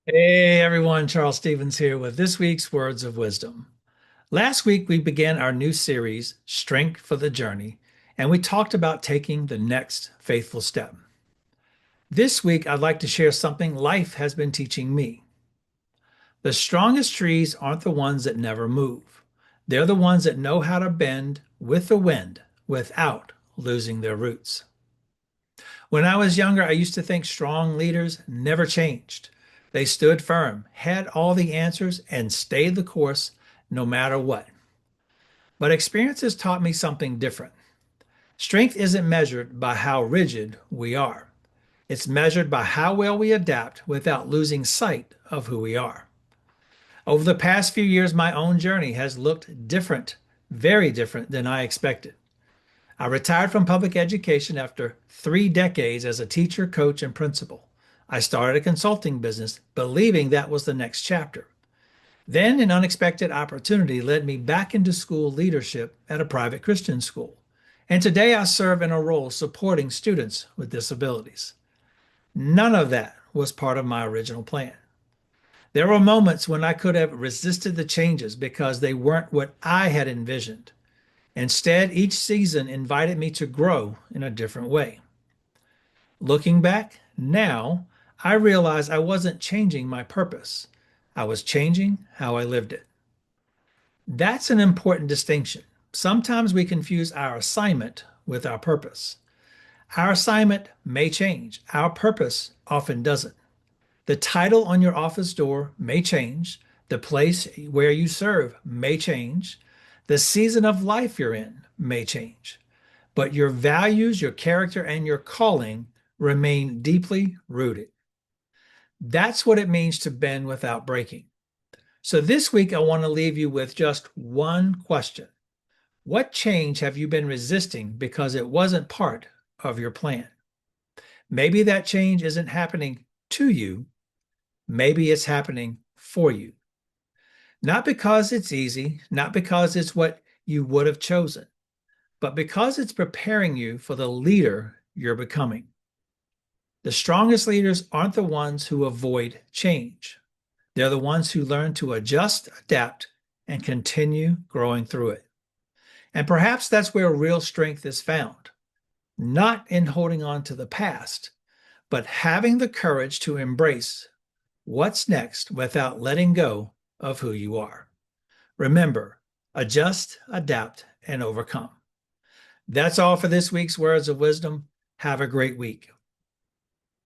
Hey everyone, Charles Stevens here with this week's Words of Wisdom. Last week we began our new series, Strength for the Journey, and we talked about taking the next faithful step. This week I'd like to share something life has been teaching me. The strongest trees aren't the ones that never move. They're the ones that know how to bend with the wind without losing their roots. When I was younger, I used to think strong leaders never changed. They stood firm, had all the answers, and stayed the course no matter what. But experience has taught me something different. Strength isn't measured by how rigid we are. It's measured by how well we adapt without losing sight of who we are. Over the past few years, my own journey has looked different, very different than I expected. I retired from public education after 3 decades as a teacher, coach, and principal. I started a consulting business, believing that was the next chapter. Then an unexpected opportunity led me back into school leadership at a private Christian school. And today I serve in a role supporting students with disabilities. None of that was part of my original plan. There were moments when I could have resisted the changes because they weren't what I had envisioned. Instead, each season invited me to grow in a different way. Looking back now, I realize I wasn't changing my purpose. I was changing how I lived it. That's an important distinction. Sometimes we confuse our assignment with our purpose. Our assignment may change, our purpose often doesn't. The title on your office door may change, the place where you serve may change, the season of life you're in may change, but your values, your character, and your calling remain deeply rooted. That's what it means to bend without breaking. So this week, I want to leave you with just one question. What change have you been resisting because it wasn't part of your plan? Maybe that change isn't happening to you. Maybe it's happening for you. Not because it's easy, not because it's what you would have chosen, but because it's preparing you for the leader you're becoming. The strongest leaders aren't the ones who avoid change. They're the ones who learn to adjust, adapt, and continue growing through it. And perhaps that's where real strength is found, not in holding on to the past, but having the courage to embrace what's next without letting go of who you are. Remember, adjust, adapt, and overcome. That's all for this week's Words of Wisdom. Have a great week.